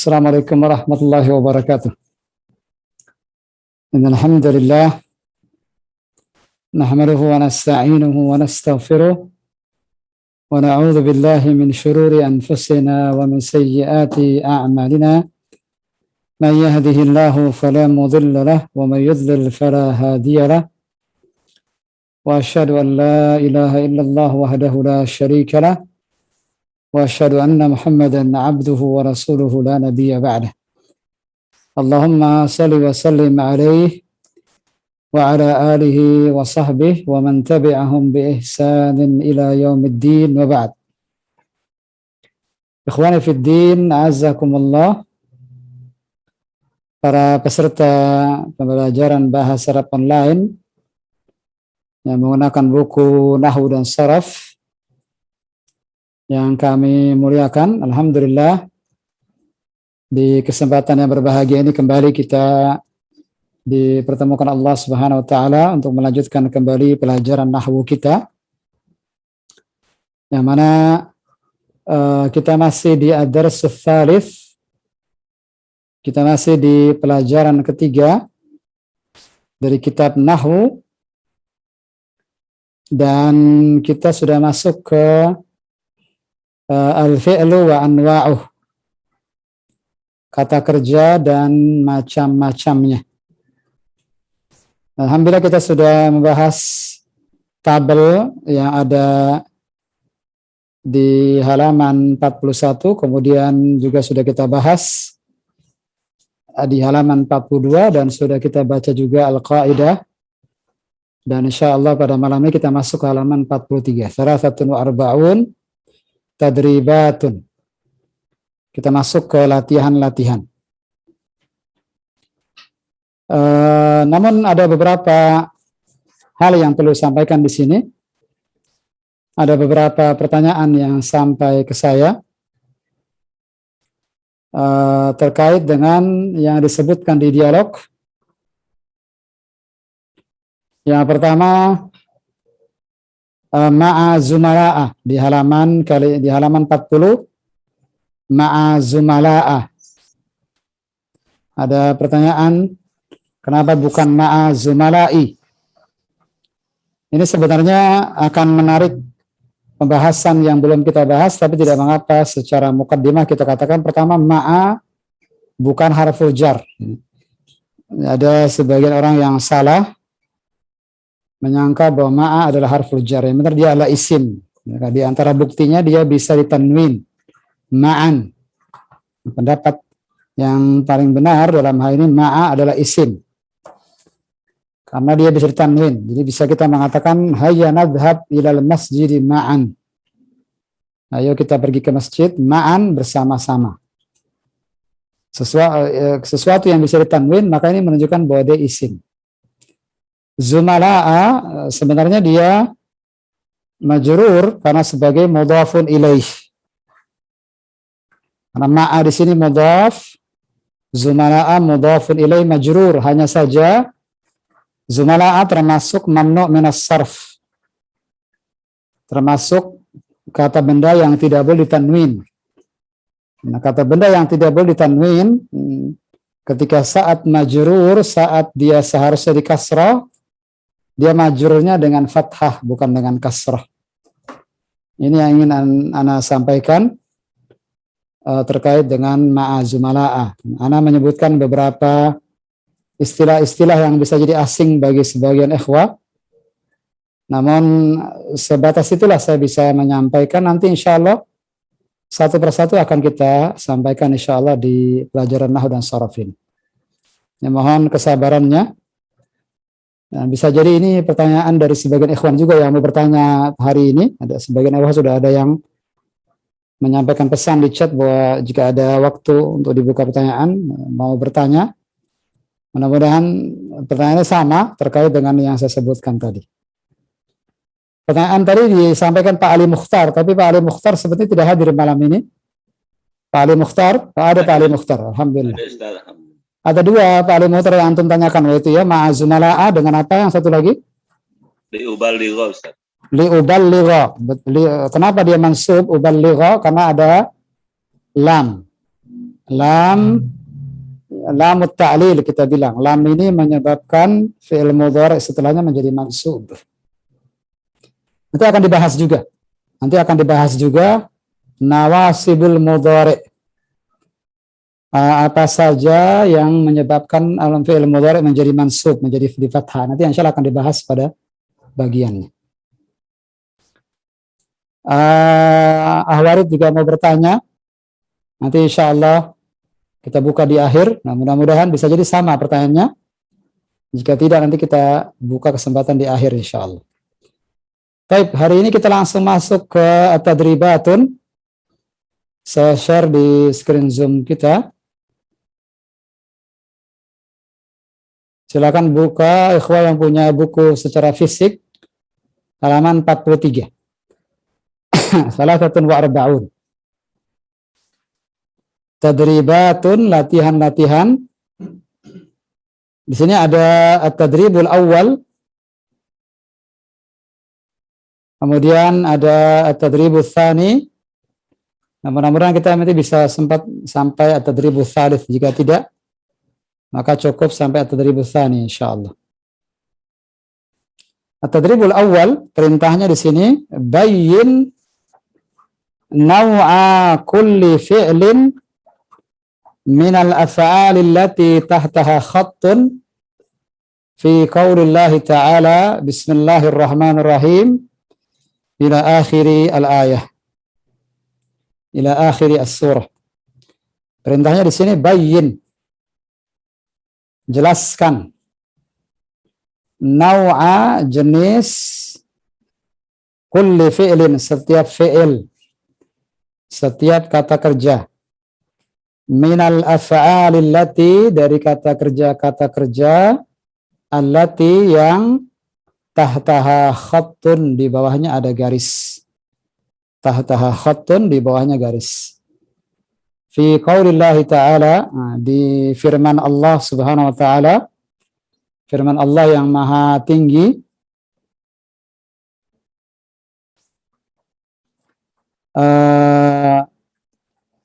Assalamualaikum warahmatullahi wabarakatuh. Innal hamdalillah nahmaduhu wa nasta'inuhu wa nastaghfiruh wa na'udzu billahi min shururi anfusina wa min sayyiati a'malina. Man yahdihillahu fala mudilla lahu wa man yudlil fala hadiya lahu. Wa asyhadu an la ilaha illallah wahdahu la syarika lahu wa asyhadu anna Muhammadan 'abduhu wa rasuluhu la nabiyya ba'dah. Allahumma salli wa sallim alaihi wa ala alihi wa sahbihi wa man tabi'ahum bi ihsanin ila yaumiddin wa ba'd. Ikhwani fid din, a'azzakumullah. Para peserta pembelajaran bahasa Arab online yang menggunakan buku Nahwu dan Sharaf yang kami muliakan, alhamdulillah. Di kesempatan yang berbahagia ini kembali kita dipertemukan Allah Subhanahu wa taala untuk melanjutkan kembali pelajaran nahwu kita. Yang mana kita masih di ad-dars tsalits. Kita masih di pelajaran ketiga dari kitab Nahwu dan kita sudah masuk ke al-fi'lu wa anwa'uh. Kata kerja dan macam-macamnya. Alhamdulillah kita sudah membahas tabel yang ada di halaman 41, kemudian juga sudah kita bahas di halaman 42 dan sudah kita baca juga al-qaidah. Dan insyaallah pada malam ini kita masuk ke halaman 43. Salasatun wa arba'un tadribatun. Kita masuk ke latihan-latihan. Namun ada beberapa hal yang perlu disampaikan di sini. Ada beberapa pertanyaan yang sampai ke saya terkait dengan yang disebutkan di dialog. Yang pertama, ma'a zumala'ah di halaman 40. Ma'a zumala'ah. Ada pertanyaan, kenapa bukan ma'a zumala'i? Ini sebenarnya akan menarik pembahasan yang belum kita bahas, tapi tidak mengapa secara mukaddimah kita katakan pertama ma'a bukan harful jar. Ada sebagian orang yang salah menyangka bahwa ma'a adalah harful jar. Yang benar dia adalah isim. Di antara buktinya dia bisa ditanwin. Ma'an. Pendapat yang paling benar dalam hal ini ma'a adalah isim. Karena dia bisa ditanwin. Jadi bisa kita mengatakan hayya nadhhab ilal masjid ma'an. Ayo kita pergi ke masjid ma'an bersama-sama. Sesuatu yang bisa ditanwin maka ini menunjukkan bahwa dia isim. Zumala'a sebenarnya dia majrur karena sebagai mudhafun ilaih. Karena ma'a di sini mudhaf, zumala'a mudhafun ilaih majrur. Hanya saja zumala'a termasuk mamnu' minas sarf. Termasuk kata benda yang tidak boleh ditanwin. Nah, kata benda yang tidak boleh ditanwin ketika saat majrur, saat dia seharusnya di kasrah, dia majrurnya dengan fathah bukan dengan kasrah. Ini yang ingin Ana sampaikan terkait dengan ma'azumala'a. Ana menyebutkan beberapa istilah-istilah yang bisa jadi asing bagi sebagian ikhwah. Namun sebatas itulah saya bisa menyampaikan. Nanti insya Allah satu persatu akan kita sampaikan insya Allah di pelajaran Nahwu dan Sharaf ini. Ya, mohon kesabarannya. Nah, bisa jadi ini pertanyaan dari sebagian ikhwan juga yang mau bertanya hari ini. Ada sebagian ikhwan sudah ada yang menyampaikan pesan di chat bahwa jika ada waktu untuk dibuka pertanyaan, mau bertanya. Mudah-mudahan pertanyaannya sama terkait dengan yang saya sebutkan tadi. Pertanyaan tadi disampaikan Pak Ali Mukhtar, tapi Pak Ali Mukhtar sepertinya tidak hadir malam ini. Pak Ali Mukhtar, ada Pak Ali Mukhtar, alhamdulillah. Ada dua Pak Ali Mukhtar yang antum tanyakan, yaitu ya ma'azumala'a dengan apa yang satu lagi? Liuballigha, Ustaz. Liuballigha. Kenapa dia mansub uballigha? Karena ada lam. Lam ta'lil kita bilang. Lam ini menyebabkan fi'il mudhari setelahnya menjadi mansub. Nanti akan dibahas juga nawasibul mudhari. Apa saja yang menyebabkan alam fi'il mudhari menjadi mansub, menjadi di fathah. Nanti insyaallah akan dibahas pada bagiannya. Ahwarid juga mau bertanya. Nanti insyaallah kita buka di akhir. Nah, mudah-mudahan bisa jadi sama pertanyaannya. Jika tidak, nanti kita buka kesempatan di akhir insyaallah. Baik, hari ini kita langsung masuk ke at-tadribatun. Saya share di screen Zoom kita. Silakan buka, ikhwah yang punya buku secara fisik, halaman 43. Salasatun wa arba'un. Tadribatun, latihan-latihan. Di sini ada at-tadribul awal. Kemudian ada at-tadribul tsani. Nah, mudah-mudahan kita nanti bisa sempat sampai at-tadribul tsalits. Jika tidak, maka cukup sampai at-tadribul tsani insyaallah. At-tadribul awal, perintahnya di sini bayyin naw'a kulli fi'lin min al-af'ali allati tahtaha khattun fi qaulillahi ta'ala bismillahirrahmanirrahim ila akhiri al-ayah. Ila akhiri as-surah. Perintahnya di sini bayyin, jelaskan, naw'a jenis, kulli fi'lin setiap fi'il, setiap kata kerja, minal af'ali allati dari kata kerja allati yang tahtaha khattun di bawahnya ada garis. Tahtaha khattun di bawahnya garis. Fi qaulillahi ta'ala, di firman Allah subhanahu wa ta'ala, firman Allah yang maha tinggi,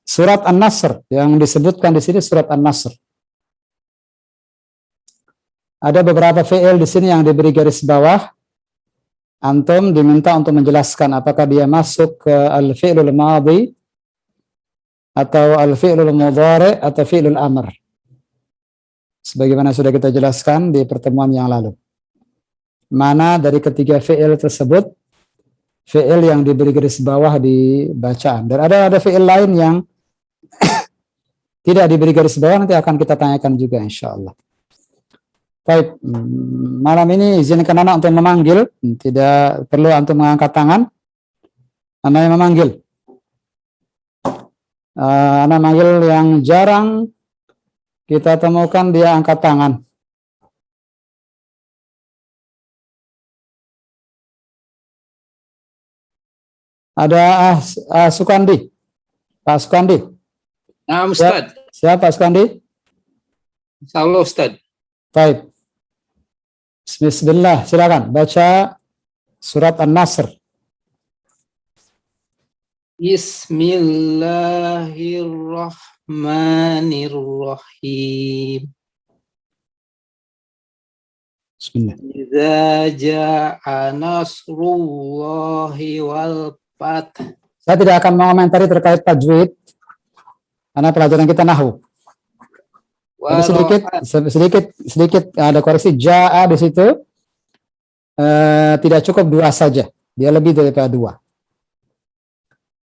surat An-Nasr yang disebutkan di sini surat An-Nasr. Ada beberapa fi'il di sini yang diberi garis bawah. Antum diminta untuk menjelaskan apakah dia masuk ke al-fi'lul madhi atau al-fi'lul mudhari atau fi'lul amr. Sebagaimana sudah kita jelaskan di pertemuan yang lalu. Mana dari ketiga fi'il tersebut fi'il yang diberi garis bawah di bacaan. Dan ada fi'il lain yang tidak diberi garis bawah, nanti akan kita tanyakan juga insyaallah. Baik, malam ini izinkan anak untuk memanggil, tidak perlu untuk mengangkat tangan. Anak yang memanggil. Anak manggil yang jarang kita temukan dia angkat tangan. Ada Sukandi. Pak Sukandi. Nah, Ustaz. Siapa Sukandi? Insyaallah Ustaz. Baik. Bismillah, silakan baca surat An-Nasr. Bismillahirrahmanirrahim. Bismillah. Idza jaa nasrullahi wal fath. Saya tidak akan mengomentari terkait tajwid karena pelajaran kita nahwu. Tapi sedikit ada koreksi, jaa di situ tidak cukup dua saja, dia lebih daripada dua.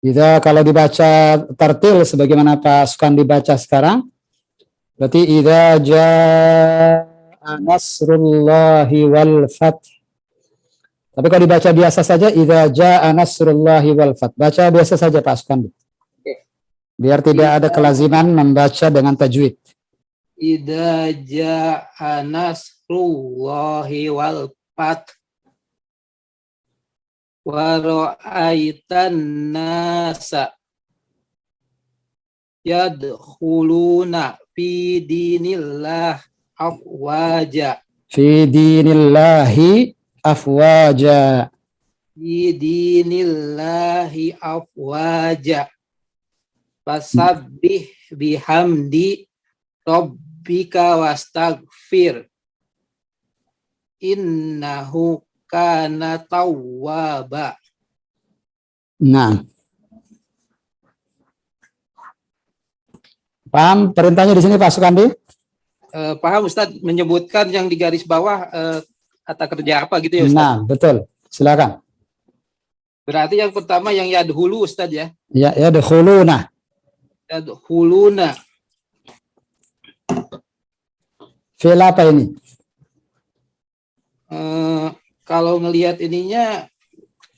Jika kalau dibaca tartil sebagaimana Pak Sukan dibaca sekarang, berarti idza jaa nasrullahi wal fath. Tapi kalau dibaca biasa saja, idza jaa nasrullahi wal fath. Baca biasa saja Pak Sukan. Biar tidak ada kelaziman membaca dengan tajwid. Idza jaa nasrullahi wal fath wa ra'aitan nasa yadkhuluna fi dinillah afwaja. Fi dinillahi afwaja. Fi dinillahi afwaja. Fasabbih bihamdi rabbika wastaghfir. Innahu kana tawwaba. Nah, paham perintahnya di sini Pak Sukandi? Paham Ustaz, menyebutkan yang di garis bawah kata kerja apa gitu ya Ustaz? Nah, betul. Silakan. Berarti yang pertama yang yadhulu Ustaz ya. Ya, ya dukhuluna. Yadhuluna. Fi'il apa ini? Kalau ngelihat ininya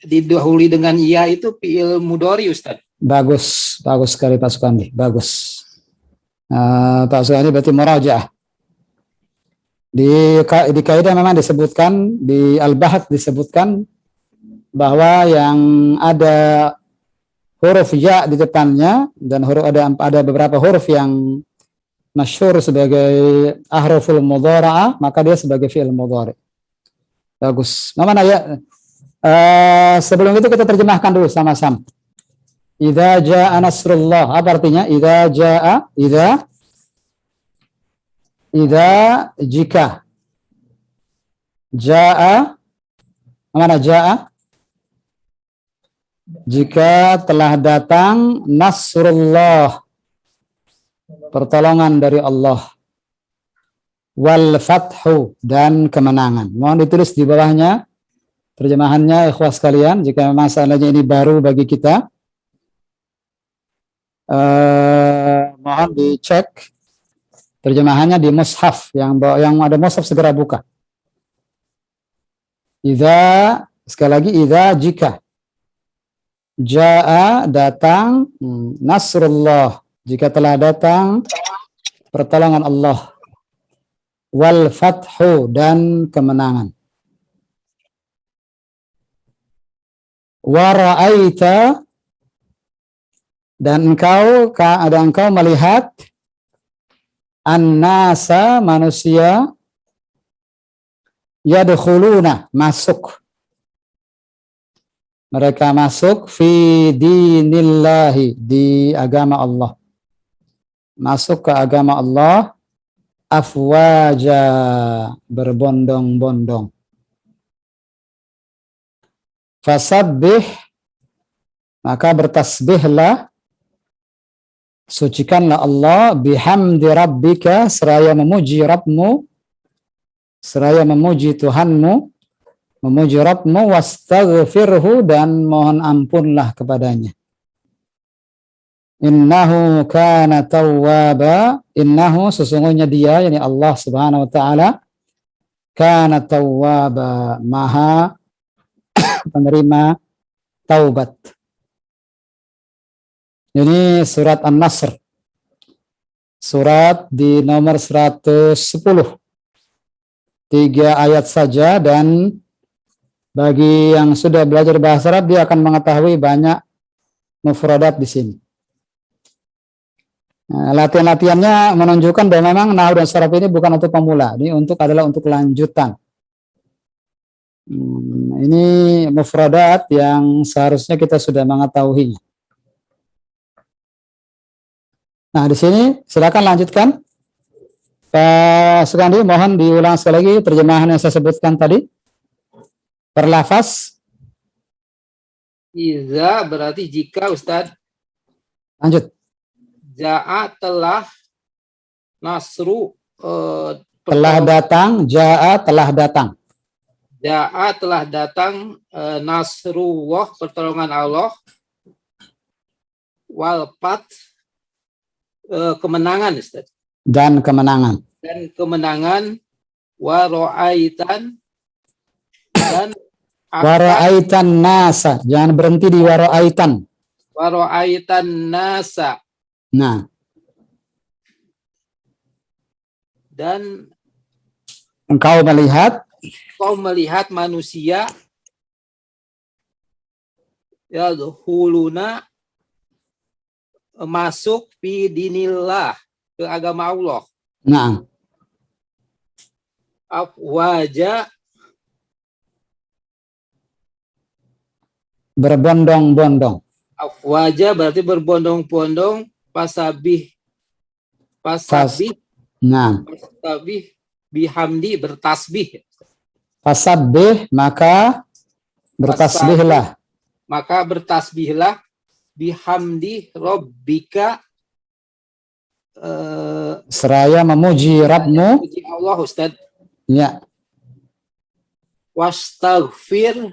didahului dengan ya itu fi'il mudhari Ustaz. Bagus, bagus sekali Pak Sukandi. Bagus. Pak Sukandi berarti murajaah. Di kaidah memang disebutkan, di Al-Bahath disebutkan bahwa yang ada huruf ya di depannya dan huruf ada beberapa huruf yang masyhur sebagai ahruful mudhara'ah, maka dia sebagai fi'il mudhari. Bagus. Mana ya? Sebelum itu kita terjemahkan dulu sama-sama. Idza jaa nasrullah. Apa artinya? Idza jika. Jaa. Mana jaa? Jika telah datang nasrullah, pertolongan dari Allah, wal fathu, dan kemenangan. Mohon ditulis di bawahnya terjemahannya ikhwas sekalian, jika masalahnya ini baru bagi kita. Mohon dicek terjemahannya di mushaf, yang ada mushaf segera buka. Idza, sekali lagi idza jika. Jaa datang, nasrullah jika telah datang pertolongan Allah, wal fathu dan kemenangan. Wa ra'aita, dan engkau melihat an-nasa manusia yadkhuluna masuk. Mereka masuk fi dinillahi, di agama Allah. Masuk ke agama Allah afwaja, berbondong-bondong. Fasabbih, maka bertasbihlah, sucikanlah Allah, bihamdi rabbika, seraya memuji Rabbmu, seraya memuji Tuhanmu, memuji Rabbmu, wastaghfirhu, dan mohon ampunlah kepadanya. Innahu kana tawwaba, innahu, sesungguhnya dia, yakni Allah Subhanahu wa taala, kana tawwaba, maha penerima taubat. Ini surat An-Nasr, surat di nomor 110, 3 ayat saja, dan bagi yang sudah belajar bahasa Arab, dia akan mengetahui banyak mufradat di sini. Nah, latihan-latihannya menunjukkan bahwa memang nahwu dan sharaf ini bukan untuk pemula, ini adalah untuk lanjutan. Ini mufradat yang seharusnya kita sudah mengetahuinya. Nah, di sini silakan lanjutkan. Pak Sukandi, mohon diulang sekali lagi terjemahan yang saya sebutkan tadi. Per lafaz. Iza berarti jika Ustaz. Lanjut. Ja'a telah, nasru Telah datang, ja'a telah datang. Ja'a telah datang, nasrullah, pertolongan Allah, wal fath, kemenangan Ustaz. Dan kemenangan. Dan kemenangan, wa ra'aitan, dan Wara'aitan nasa, jangan berhenti di wara'aitan. Wara'aitan nasa, Nah, dan engkau melihat manusia yadkhuluna, masuk fi dinillah, ke agama Allah. nah, Afwaja, berbondong-bondong. afwaja berarti berbondong-bondong, Pasabih. Nah, Pasabih bihamdi, bertasbih. fasabbih maka bertasbihlah. Maka bertasbihlah bihamdi rabbika, Seraya memuji Rabbmu. puji Allah, Ustaz. Ya, Wastaghfir,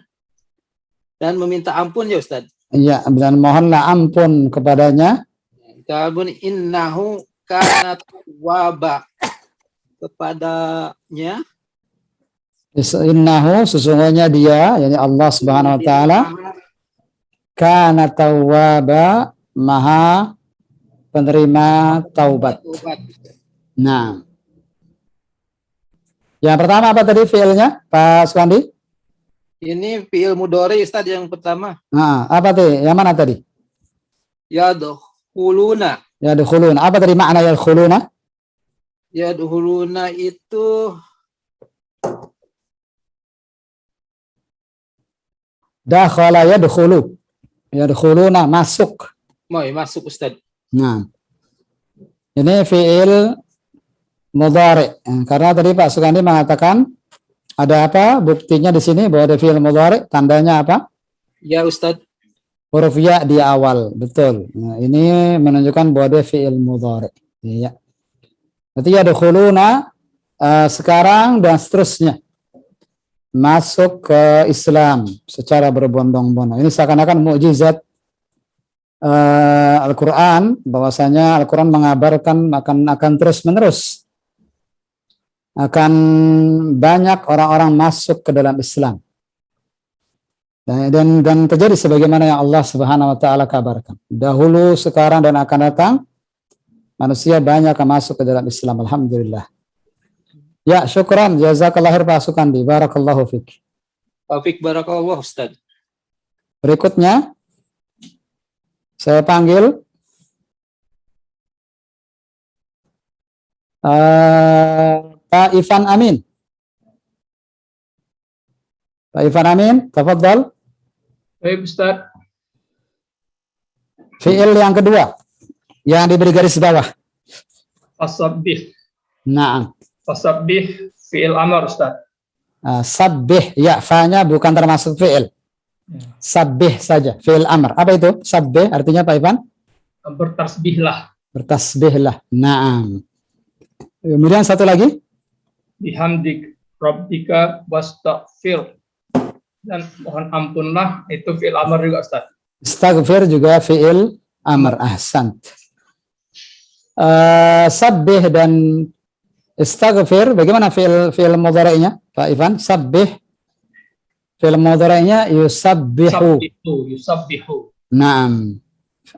dan meminta ampun ya Ustaz. ya, dan mohonlah ampun kepadanya. Kabun innahu kana tawwaba, kepadanya Innahu sesungguhnya dia, yakni Allah Subhanahu wa taala, kana tawwaba, maha penerima taubat. Nah, yang pertama apa tadi fiilnya, Pak Suwandi? Ini fiil mudhari Ustaz yang pertama. Nah, apa tadi? Yang mana tadi? Yadkhuluna. Yadkhuluna. Apa tadi makna yadkhuluna? Yadkhuluna itu Dakhala yadkhulu. Yadkhuluna, masuk. masuk Ustaz. Nah, ini fiil mudhari. Karena tadi Pak Sukandi mengatakan ada apa? Buktinya di sini bahwa ada fiil mudhari, tandanya apa? Ya Ustaz. Huruf ya di awal, betul. Nah, ini menunjukkan bahwa dia fiil mudhari. Ya. Berarti yadkhuluna sekarang dan seterusnya masuk ke Islam secara berbondong-bondong. Ini seakan-akan mukjizat Al-Quran, bahwasanya Al-Quran mengabarkan akan terus-menerus akan banyak orang-orang masuk ke dalam Islam. Dan terjadi sebagaimana yang Allah Subhanahu wa taala kabarkan. Dahulu, sekarang, dan akan datang manusia banyak yang masuk ke dalam Islam. Alhamdulillah. Ya, syukran. Jazakallah khair Pak Sukandi. Barakallahu fiik. Taufik barakallah Ustaz. Berikutnya saya panggil Pak Ivan Amin. Pak Ivan Amin, tafadhal. Baik Ustaz. Fiil yang kedua yang diberi garis bawah. Fasabbih. Nah, Fasabbih fi'il amr Ustaz. sabbih, ya, fa-nya bukan termasuk fiil. Sabbih saja, fiil amr. Apa itu? Sabbih artinya Pak Ivan? Bertasbihlah. Bertasbihlah. Naam. Kemudian satu lagi. Bihamdik rabbika wastaghfir. Dan mohon ampunlah, itu fi'il amr juga Ustaz. Istaghfir juga fiil amr. Ahsant. Sabbih dan istaghfir, bagaimana fiil mudhari'nya Pak Ivan? Sabbih, fiil mudhari'nya yusabbihu. Yusabbihu. Naam.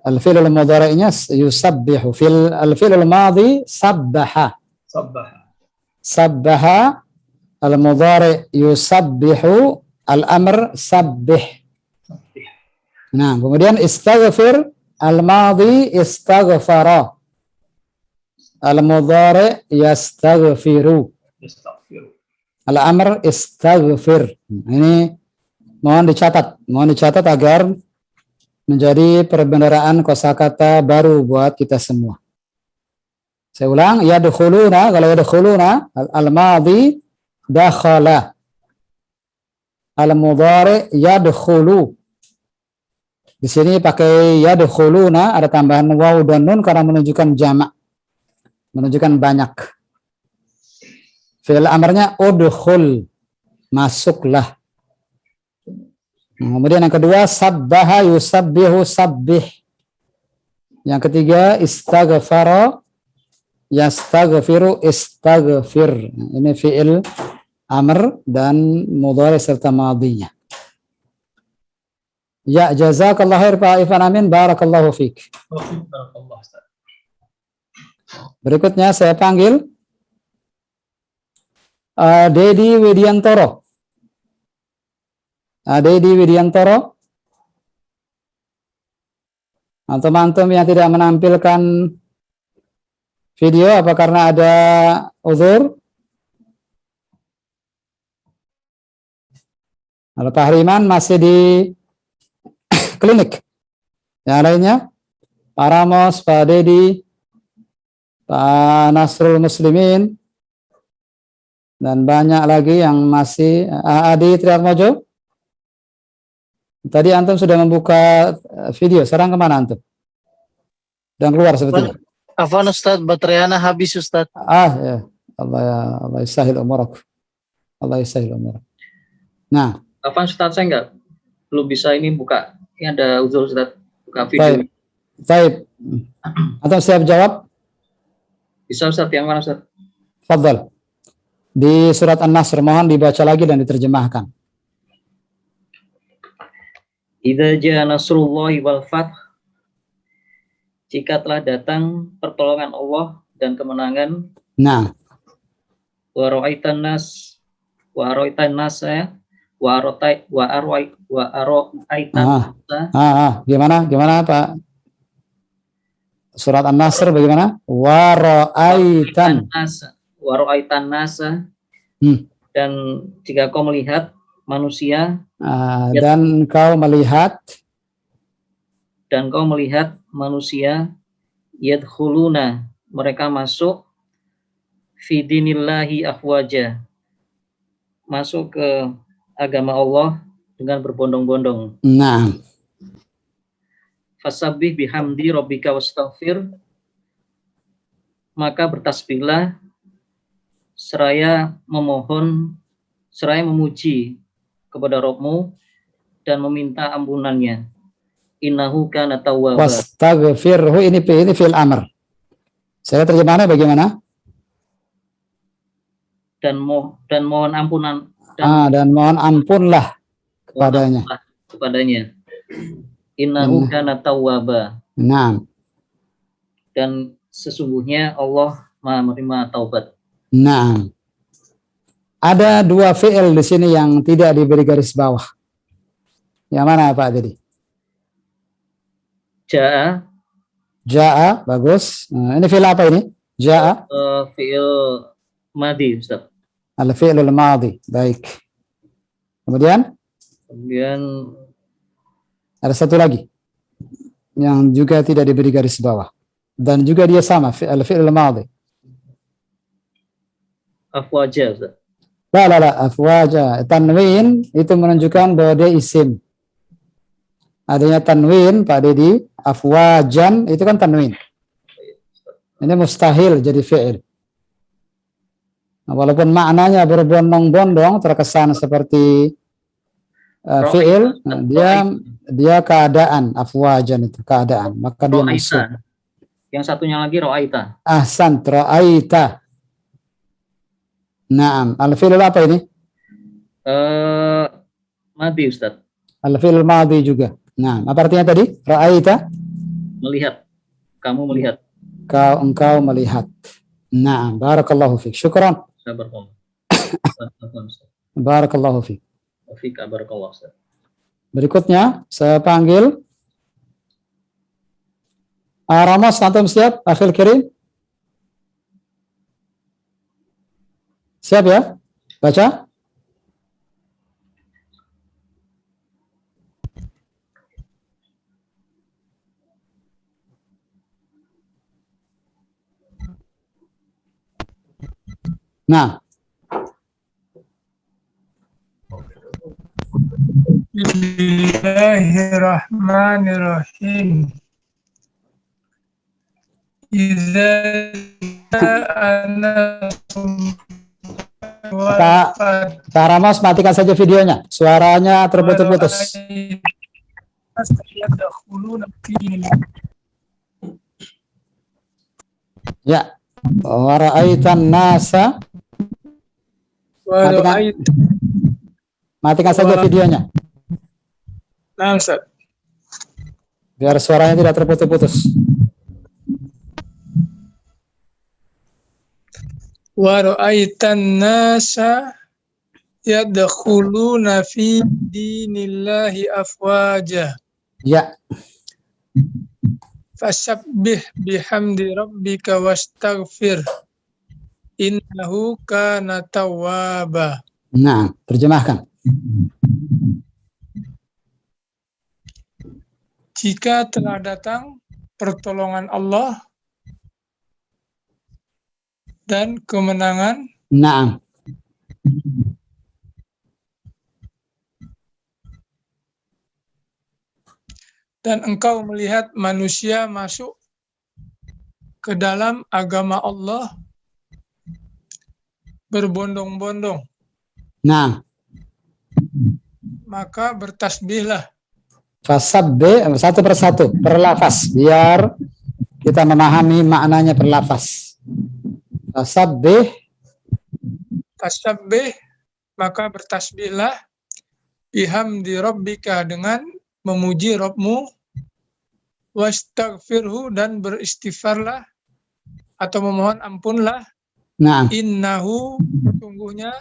Al-fi'l al-mudhari'nya yusabbihu. Al-fi'l al-madhi sabbaha. Sabbaha, al-mudhari' yusabbihu, al-amr sabbih. Nah, kemudian istaghfir, al-madhi istaghfara, al-mudhari' yastaghfiru, al-amr istaghfir. Ini mohon dicatat agar menjadi perbendaharaan kosakata baru buat kita semua. Saya ulang, yadkhuluna, kalau yadkhuluna al-madhi dakhala, al-mudhari yadkhulu. Di sini pakai yadkhuluna, ada tambahan waw dan nun karena menunjukkan jamak, menunjukkan banyak. Fi'il amarnya udkhul, masuklah. Kemudian yang kedua, sabbaha yusabbihu sabbih. Yang ketiga, istaghfara yastaghfiru istaghfir. Ini fi'il amr dan mudhari serta madhinya. Ya, jazakallah khair Pak Ivan Amin, barakallahu fiik. Berikutnya saya panggil Dedi Widiantoro. Dedi Widiantoro. Antum-antum yang tidak menampilkan video, apa karena ada uzur? Kalau Pak Hariman masih di klinik. Yang lainnya, Pak Ramos, Pak Dedi, Pak Nasrul Muslimin, dan banyak lagi yang masih. Adi Triatmojo, tadi antum sudah membuka video, sekarang kemana antum? Dan keluar sepertinya. Afwan Ustaz, baterainya habis Ustaz. Ya. Allah yasahil umurak. Allah yasahil umurak. Nah, Afwan Ustaz, saya belum bisa ini buka. Ini ada uzur Ustaz, buka video. Baik. Antum siap jawab? Bisa Ustaz, yang mana Ustaz? Fadhal. Di surat An-Nasr, mohon dibaca lagi dan diterjemahkan. Idza jaa nasrullahi wal fath. Jika telah datang pertolongan Allah dan kemenangan. Nah, Wa ra'aitan nas gimana Pak? Surat An-Nasr bagaimana? Wa ra'aitan nasa. Dan jika kau melihat manusia, dan kau melihat manusia yadkhuluna, mereka masuk fi dinillahi afwaja, masuk ke agama Allah dengan berbondong-bondong. Nah, Fasabbih bihamdi rabbika wastaghfir, maka bertasbihlah seraya memuji kepada Rabbmu dan meminta ampunannya. Innahu kana tawwaba. Wastaghfirhu, ini fi'il amr. Saya terjemahnya bagaimana? Dan mohon ampunan. Dan mohon ampunlah kepadanya. Innahu kana tawwaba. Nah. Dan sesungguhnya Allah Maha menerima taubat. Nah. Ada dua fi'il di sini yang tidak diberi garis bawah. Yang mana Pak Dedi? Ja'a, bagus. Nah, ini fi'il apa ini? Ja'a. Fi'il madhi, Ustaz. Al-fi'lul madhi. Baik. Kemudian ada satu lagi yang juga tidak diberi garis bawah dan juga dia sama al-fi'lul madhi. Afwaja, Ustaz. La, afwaja. Tanwin itu menunjukkan bahwa dia isim. Adanya tanwin, Pak Dedi, afwajan itu kan tanwin. Ini mustahil jadi fi'il. Nah, walaupun maknanya berbondong-bondong, terkesan seperti fi'il, dia keadaan, afwajan itu keadaan, maka dia masuk. Yang satunya lagi ra'aita. Ahsan, ra'aita. Naam, al-fi'il apa ini? Madhi, Ustaz. Al-fi'il madhi juga. Nah, apa artinya tadi? Ra'aita? Melihat. Kamu melihat. Engkau melihat. Naam, barakallahu fiik. Syukran. Barakallahu fiik. Barakallahu, Ustaz. Berikutnya saya panggil Ramos, antum siap? Akhil Kirim. Siap ya? Baca. Nah. Bismillahirrahmanirrahim. Pak Ramos, matikan saja videonya. Suaranya terputus-putus. Ya. Wara'aitan nasa. Matikan saja videonya. Nah, Ustaz. Biar suaranya tidak terputus-putus. Wa ra'aitan nasa yadkhuluna fi dinillahi afwaja. Ya. Fasabbih bihamdi rabbika wastaghfir. Innahu kana tawwaba. Nah, terjemahkan. Jika telah datang pertolongan Allah dan kemenangan, Naam. dan engkau melihat manusia masuk ke dalam agama Allah berbondong-bondong, Naam. maka bertasbihlah. Fasabbih satu persatu per lafaz biar kita memahami maknanya per lafaz. Fasabbih, Tasabbih, maka bertasbihlah, bihamdi rabbika, dengan memuji Rabbmu, wastaghfirhu, dan beristighfarlah atau memohon ampunlah, naam, innahu, sungguhnya,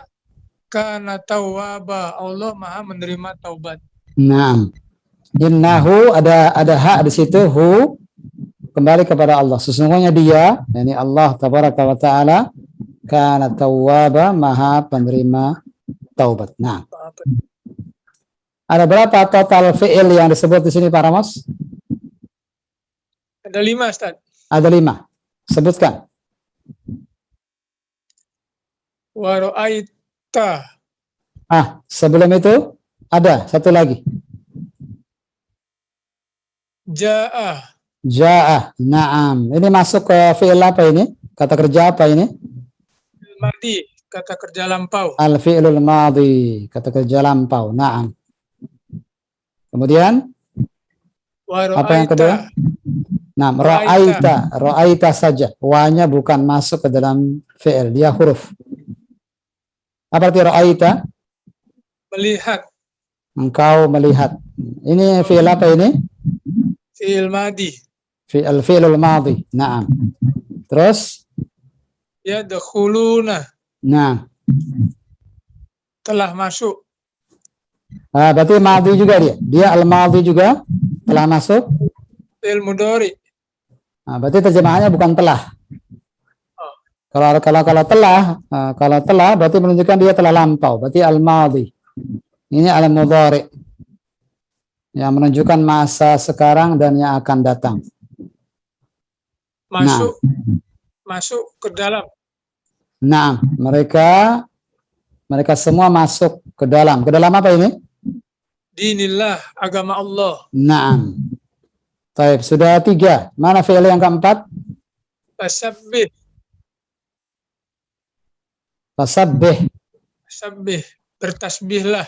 kana tawwaba, Allah maha menerima taubat. naam. Innahu ada hak di situ, hu kembali kepada Allah. Sesungguhnya dia, yakni Allah tabaraka wa taala, kana tawwaba, maha penerima taubat. Nah, ada berapa total fi'il yang disebut di sini Pak Ramos? Ada 5, Ustaz. Ada 5. Sebutkan. Wa ra'aita, Sebelum itu ada satu lagi. ja'a, Ja'ah. Naam. Ini masuk ke fi'il apa ini? Kata kerja apa ini? madi, kata kerja lampau. Al-fi'lul madhi, kata kerja lampau. Naam. Kemudian Wa apa yang kedua? Nah, Ra'aita. ra'aita saja. Wa-nya bukan masuk ke dalam fi'il, dia huruf. Apa arti ra'aita? Melihat, Engkau melihat. Ini fi'il apa ini? fi'il madi. Fi'ilul madhi. Naam. Terus? Yadkhuluna, Nah. telah masuk. Berarti madhi juga dia. Dia al-madhi juga telah masuk. Fi'il mudhari. Berarti terjemahannya bukan telah. Oh. Kalau telah berarti menunjukkan dia telah lampau. Berarti al-madhi. Ini al-mudhari. Yang menunjukkan masa sekarang dan yang akan datang. Masuk ke dalam. Nah, mereka semua masuk ke dalam. Ke dalam apa ini? Dinillah, agama Allah. Naam. Baik, sudah 3. Mana fi'il yang keempat? Tasabbih, Fasabbih. tasabbih, bertasbihlah.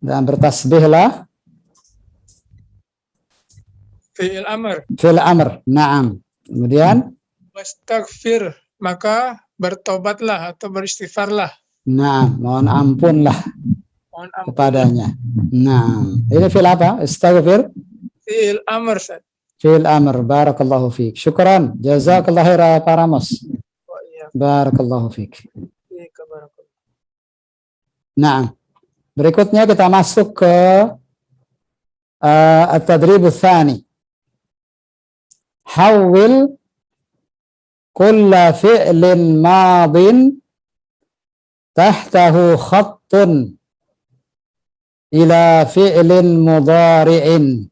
Dan bertasbihlah. Fi'il amr. Fi'il amr. Naam. Kemudian? Wastaghfir, maka bertobatlah atau beristighfarlah. Naam. Mohon ampunlah Mohon ampun. kepadanya. Naam. Ini fi'il apa? Istaghfir. Fi'il amr, Ustaz. Fi'il amr. Barakallahu fiik. Syukran. Jazakallah khairan Pak Ramos. Wa iya, Barakallahu fiik. fiika barakallah. Nah, berikutnya kita masuk ke at-tadrib ats-tsani. Hawwil kulla fi'lin madin tahtahu khattun ila fi'lin mudhari'in.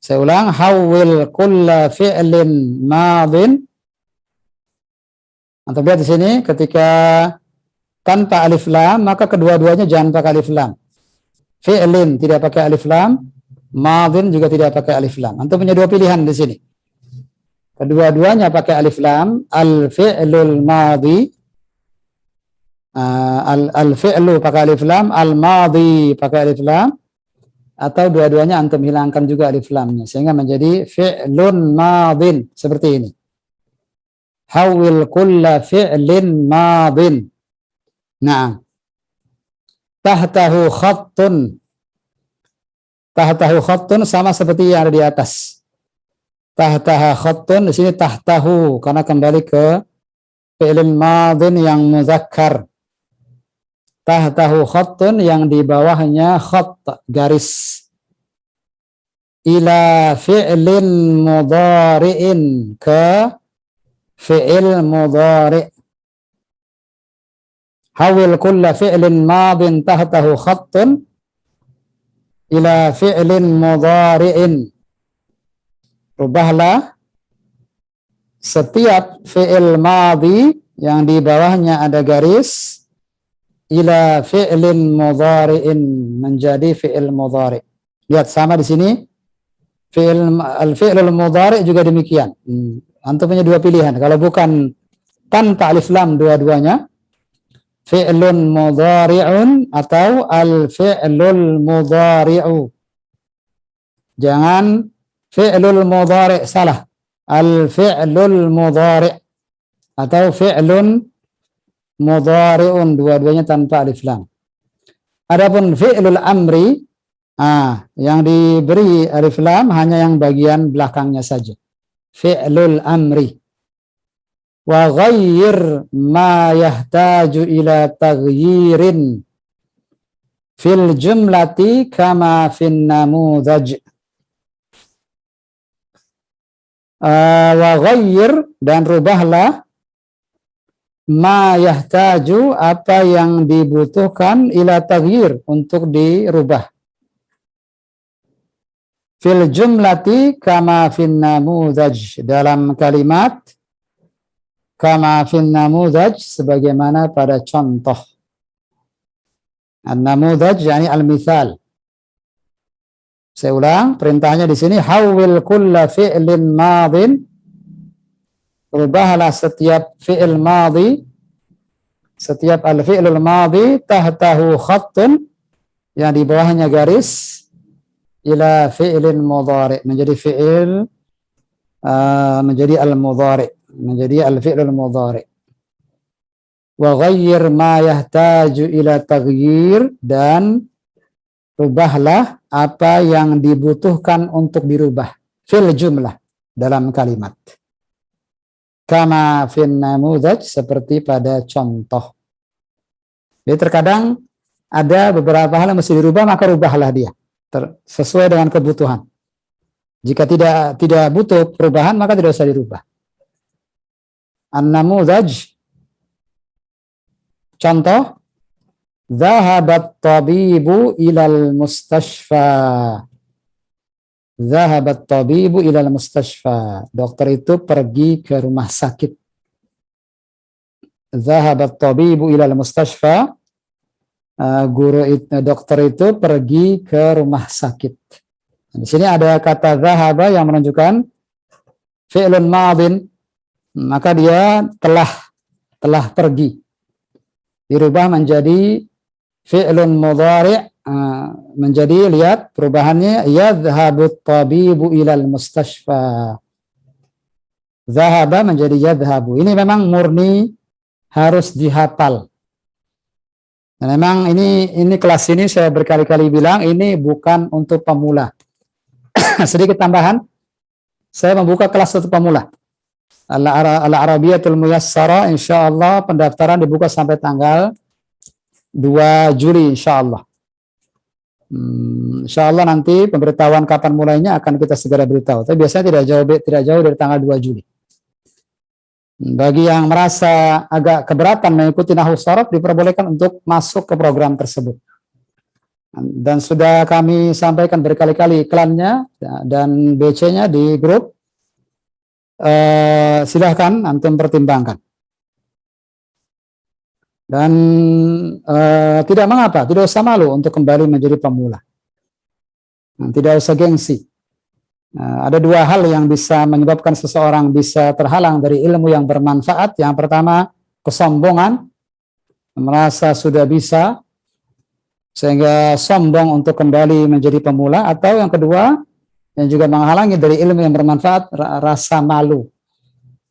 Saya ulang, hawwil kulla fi'lin madin. Antum lihat di sini ketika tanpa alif lam, maka kedua-duanya jangan pakai alif lam. Fi'lin tidak pakai alif lam, madin juga tidak pakai alif lam. Antum punya 2 pilihan di sini. Kedua-duanya pakai alif lam, al-fi'lul madhi, al-fi'lu pakai alif lam, al-madhi pakai alif lam, atau dua-duanya antum hilangkan juga alif lamnya sehingga menjadi fi'lun madin seperti ini. Hawil kulla fi'lin madin. Nah, tahtahu khattun. Tahtahu khattun sama seperti yang ada di atas. Tahtaha khattun, di sini tahtahu karena kembali ke fi'lin madin yang muzakkar. Tahtahu khattun yang di bawahnya khatt, garis. Ila fi'lin mudhari'in, ke fi'il mudhari'. Hawil kulla fi'lin madin tahtahu khattun ila fi'lin mudhari'in. rubahlah setiap fi'il madhi yang di bawahnya ada garis ila fi'lin mudhari'in, menjadi fi'il mudhari'. Lihat sama di sini. Al-fi'lul mudhari' juga demikian. Antum punya dua pilihan. Kalau bukan tanpa alif lam dua-duanya, fi'lun mudhari'un atau al-fi'lul mudhari'u. Jangan fi'lul mudhari', salah. Al-fi'lul mudhari' atau fi'lun mudhari'un, dua-duanya tanpa alif lam. Adapun fi'lul amri, yang diberi alif lam hanya yang bagian belakangnya saja. Fi'lul amri. Wa ghayyir ma yahtaju ila taghyirin fil jumlati kama fin namudhaj. Wa ghayyir, dan rubahlah ma yahtaju, apa yang dibutuhkan, ila taghyir, untuk dirubah. Fil jumlati kama fin namudhaj, dalam kalimat kama fin namudhaj, sebagaimana pada contoh. An-namudhaj yani al-mithal. Saya ulang perintahnya di sini, hawwil kulla fi'lin madhin, rubahlah setiap fi'il madhi, setiap al-fi'lul madhi tahtahu khattun, yang di bawahnya garis, ila fi'lin mudhari', menjadi fi'il, menjadi al-mudhari', menjadi al-fi'lul mudhari'. Wa ghayyir ma yahtaju ila taghyir, dan rubahlah apa yang dibutuhkan untuk dirubah, fil jumlah, dalam kalimat. Kama fin namudhaj, seperti pada contoh. Jadi terkadang ada beberapa hal yang mesti dirubah, maka rubahlah dia sesuai dengan kebutuhan. Jika tidak butuh perubahan, maka tidak usah dirubah. An-namudhaj, contoh, zahabat tabibu ilal mustashfa. Zahabat tabibu ilal mustashfa. Dokter itu pergi ke rumah sakit. Zahabat tabibu ilal mustashfa. Dokter itu pergi ke rumah sakit. Di sini ada kata zahaba yang menunjukkan fi'lun madhin, maka dia telah pergi. Dirubah menjadi fi'lun mudhari', menjadi, lihat perubahannya, yadhhabut tabibu ilal mustashfa. Zahaba menjadi yadhhabu. Ini memang murni harus dihafal. Dan memang ini kelas ini saya berkali-kali bilang ini bukan untuk pemula. Sedikit tambahan, saya membuka kelas untuk pemula. Al-Arabiyatul Muyassara, insyaallah pendaftaran dibuka sampai tanggal 2 Juli insyaallah. Insyaallah nanti pemberitahuan kapan mulainya akan kita segera beritahu. Tapi biasanya tidak jauh dari tanggal 2 Juli. Bagi yang merasa agak keberatan mengikuti nahwu sharaf, diperbolehkan untuk masuk ke program tersebut. Dan sudah kami sampaikan berkali-kali iklannya dan BC-nya di grup. Silahkan antum pertimbangkan. Dan tidak mengapa, tidak usah malu untuk kembali menjadi pemula. Tidak usah gengsi. Ada dua hal yang bisa menyebabkan seseorang bisa terhalang dari ilmu yang bermanfaat. Yang pertama, kesombongan, merasa sudah bisa, sehingga sombong untuk kembali menjadi pemula. Atau yang kedua, yang juga menghalangi dari ilmu yang bermanfaat, rasa malu.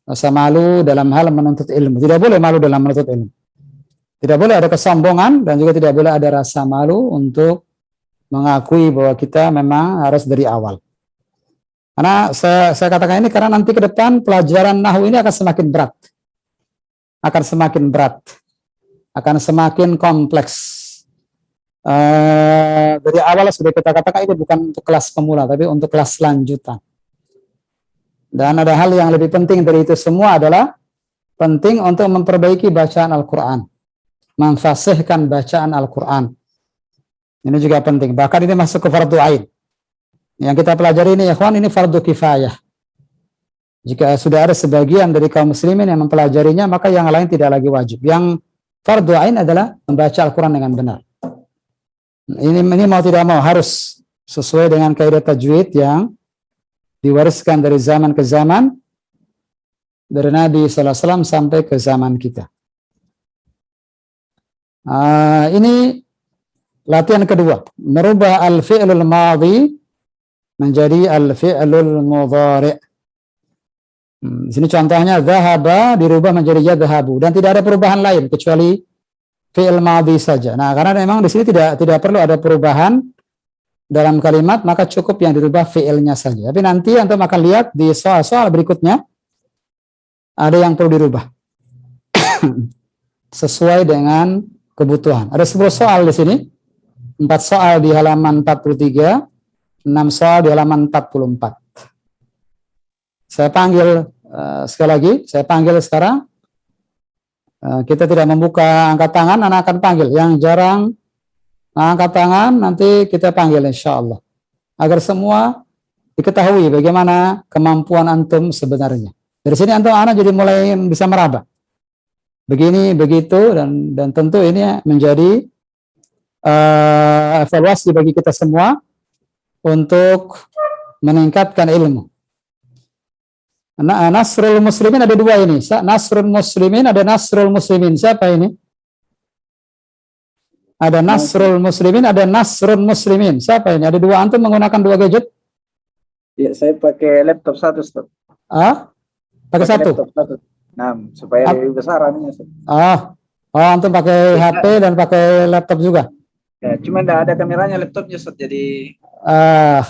Rasa malu dalam hal menuntut ilmu. Tidak boleh malu dalam menuntut ilmu. Tidak boleh ada kesombongan, dan juga tidak boleh ada rasa malu untuk mengakui bahwa kita memang harus dari awal. Karena saya katakan ini karena nanti ke depan pelajaran nahwu ini akan semakin berat. Akan semakin berat. Akan semakin kompleks. Dari awal sudah kita katakan ini bukan untuk kelas pemula, tapi untuk kelas lanjutan. Dan ada hal yang lebih penting dari itu semua adalah penting untuk memperbaiki bacaan Al-Quran. Memfasihkan bacaan Al-Quran. Ini juga penting. Bahkan ini masuk ke fardu ain. Yang kita pelajari ini, ya kawan, ini fardu kifayah. Jika sudah ada sebagian dari kaum muslimin yang mempelajarinya, maka yang lain tidak lagi wajib. Yang fardu ain adalah membaca Al-Quran dengan benar. Ini mau tidak mau harus sesuai dengan kaidah tajwid yang diwariskan dari zaman ke zaman, dari Nabi Sallallahu Alaihi Wasallam sampai ke zaman kita. Ini latihan kedua, merubah al-fi'lul madhi menjadi al-fi'lul mudhari'. Di sini contohnya dhahaba dirubah menjadi yadhabu, dan tidak ada perubahan lain kecuali fi'il madhi saja. Nah, karena memang di sini tidak perlu ada perubahan dalam kalimat, maka cukup yang dirubah fi'ilnya saja. Tapi nanti antum akan lihat di soal-soal berikutnya ada yang perlu dirubah sesuai dengan kebutuhan. Ada 10 soal di sini, 4 soal di halaman 43, 6 soal di halaman 44. Saya panggil sekali lagi, saya panggil sekarang. Kita tidak membuka angkat tangan, anak akan panggil. Yang jarang angkat tangan, nanti kita panggil insya Allah. Agar semua diketahui bagaimana kemampuan antum sebenarnya. Dari sini antum anak jadi mulai bisa meraba. Begini, begitu, dan tentu ini menjadi evaluasi bagi kita semua untuk meningkatkan ilmu. Nasrul Muslimin ada 2 ini. Nasrul Muslimin, ada Nasrul Muslimin. Siapa ini? Ada Nasrul Muslimin, ada Nasrul Muslimin. Siapa ini? Ada 2. Antum menggunakan 2 gadget? Ya, saya pakai laptop 1, Ustaz. Pakai 1? Laptop 1. Nah, supaya lebih besar anunya, Ustaz. Antum pakai HP dan pakai laptop juga? Ya, cuma enggak ada kameranya laptopnya, Ustaz. Jadi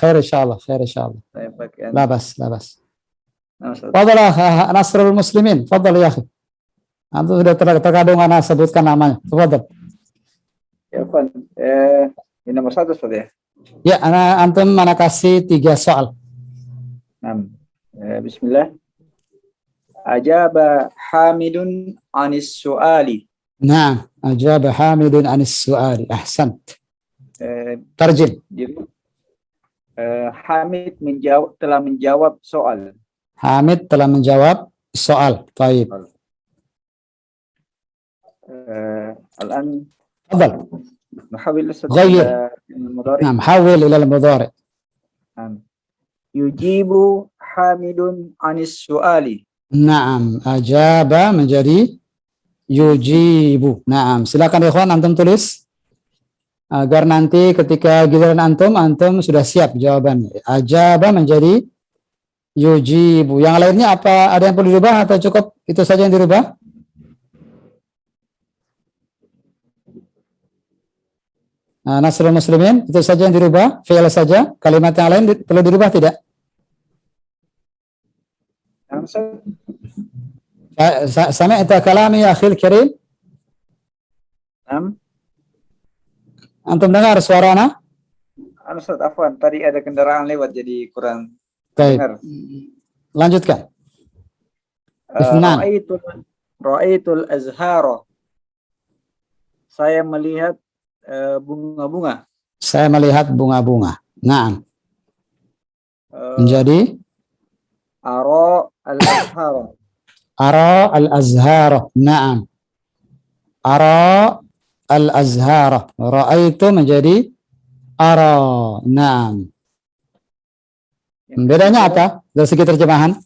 khair insyaallah, khair insyaallah. saya pakai Labas. Nah, Ustaz. Fadhalah Nasrul Muslimin, fadhal ya akhi. Antum sudah terkadung ana sebutkan namanya. Fadhal. Ya, Pak. Ini nomor 1, Ustaz ya. Ya, antum mana kasih 3 soal. Nah, bismillah. Ajaba Hamidun anis su'ali. Nah, ajaba Hamidun anis su'ali. Ahsant. Tarjim. Hamid telah menjawab soal. Hamid telah menjawab soal. Baik. Al-an Fadhal. نحول غير. المضارع. Naam, hawil ila al-mudhari'. Yujibu Hamidun anis su'ali. Naam, ajaba menjadi yujibu. Naam, silakan ikhwan antum tulis agar nanti ketika giliran antum sudah siap jawabannya. Ajaba menjadi yujibu. Yang lainnya apa? Ada yang perlu dirubah atau cukup itu saja yang dirubah? Nasrul Muslimin, itu saja yang dirubah, fi'il saja. Kalimat yang lain perlu dirubah tidak? Sami'ta kalami ya akhil karim? Antum dengar suara ana? Ustaz, afwan, tadi ada kendaraan lewat jadi kurang Baik. dengar. Lanjutkan. Ra'aitul azhara. Saya melihat bunga-bunga. Saya melihat bunga-bunga. Naam. Menjadi Ara al-azhara. Ara al-azhara. Naam. Ara al-azhara. Ra'aitu menjadi ara. Naam. Bedanya apa dari segi terjemahan?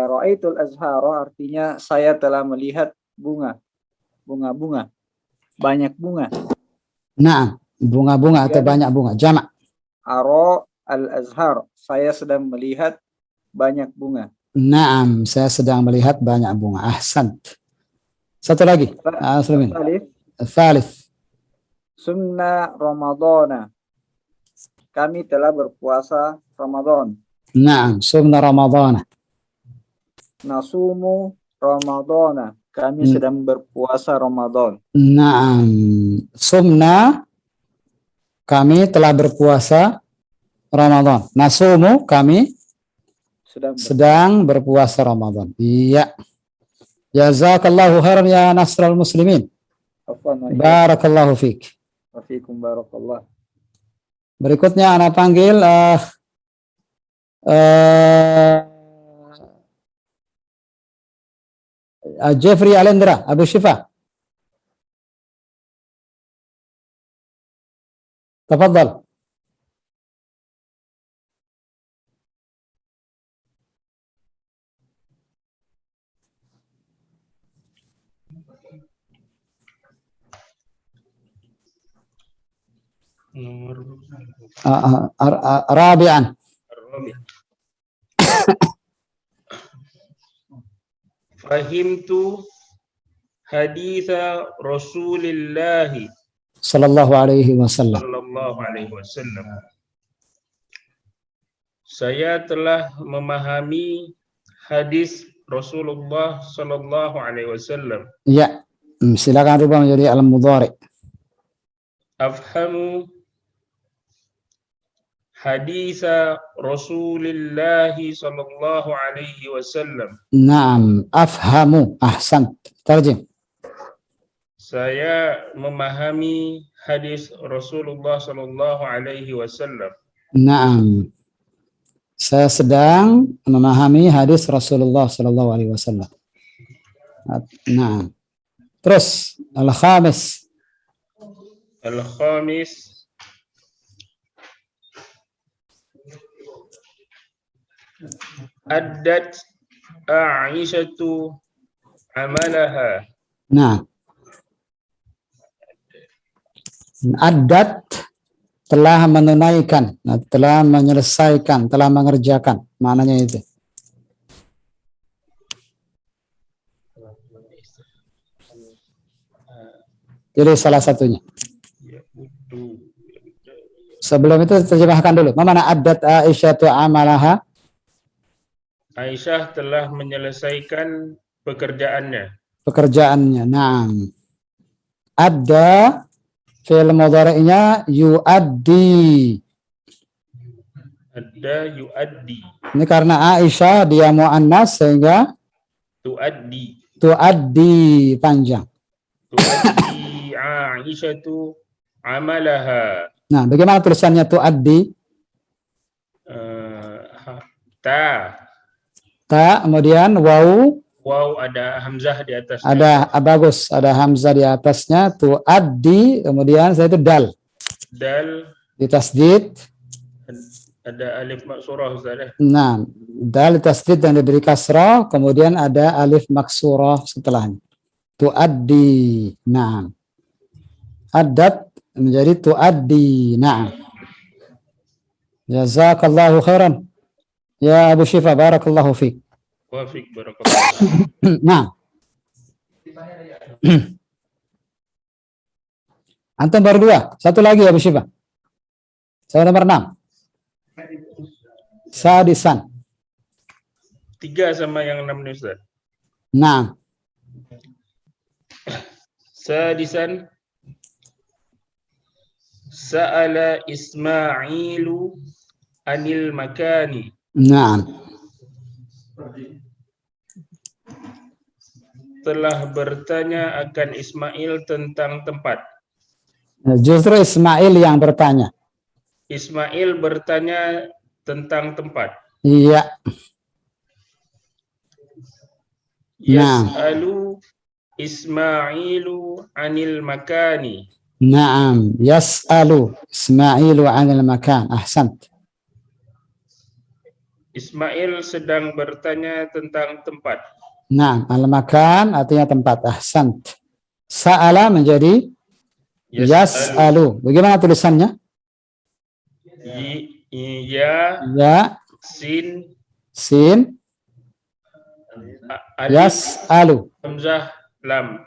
Ra'aitul azhara artinya saya telah melihat bunga-bunga. Banyak bunga. Nah, bunga-bunga atau banyak bunga. Jamak. Ara al-azhar. Saya sedang melihat banyak bunga. Naam, saya sedang melihat banyak bunga. Ahsant. Satu lagi. Muslimin. Thalith. Sumna Ramadana. Kami telah berpuasa Ramadan. Naam, sumna Ramadana. Nasumu Ramadana. Kami sedang berpuasa Ramadan. Naam, sumna, kami telah berpuasa Ramadan. Nasumu, kami sedang berpuasa Ramadan. Iya. Jazakallahu khairan ya Nasrul Muslimin. Barakallahu fiik. Wafikum barakallah. Berikutnya anak panggil Jeffrey Alendra, Abu Shifa. تفضل. رابعا. Fahimtu haditha Rasulillahi Sallallahu alaihi wasallam. sallallahu alaihi wasallam. Saya telah memahami hadis Rasulullah sallallahu alaihi wasallam. Ya, silakan rubah menjadi alam mudhari. Afhamu haditha Rasulillahi sallallahu alaihi wasallam. Naam, afhamu. Ahsan. Tarjim. Saya memahami hadis Rasulullah sallallahu alaihi wasallam. Naam. Saya sedang memahami hadis Rasulullah sallallahu alaihi wasallam. Naam. Terus al-khamis. Al-khamis addat Aisyatu amalaha. Nah, adat telah menunaikan, telah menyelesaikan, telah mengerjakan. Maknanya itu. Jadi salah satunya. Sebelum itu terjemahkan dulu. Mana adat Aisyah tu amalaha? Aisyah telah menyelesaikan pekerjaannya. Pekerjaannya. Nah, ada fi'il mudhari'nya yuaddi. Ada yuaddi. Ini karena Aisyah dia muannas sehingga Tuaddi. tuaddi panjang. Tuaddi Aisyatu amalaha. Nah, bagaimana tulisannya tuaddi? Ta. Ta, kemudian waw, Wow, ada hamzah di atasnya. ada bagus, ada hamzah di atasnya, tuaddi, kemudian saya itu dal. Dal, Ditasdid. ada alif maksurah Ustaz. Nah, dal ditasdid dan diberi kasrah, kemudian ada alif maksurah setelahnya. Tuaddi. Nah. Adat menjadi tuaddi. Nah. Jazakallahu khairan. Ya Abu Shifa, barakallahu fiik. Wafik barakallahu. Nah. Antum baru dua. Satu lagi Abu Shifa. Saya nomor 6. Sadisan. 3 sama yang 6 nih Ustaz. Nah. Sadisan Sa'ala Ismailu anil makani. Nah. Telah bertanya akan Ismail tentang tempat. Justru Ismail yang bertanya. Ismail bertanya tentang tempat. Iya. Nah. Yas'alu Ismailu anil makani. Naam. Yas'alu Ismailu 'anil makan. Ahsant. Ismail sedang bertanya tentang tempat. Nah, al-makan artinya tempat. Ahsant. Sa'ala menjadi yas'alu. Bagaimana tulisannya? Ya, Ya, sin, sin, alif, yas'alu. hamzah, lam,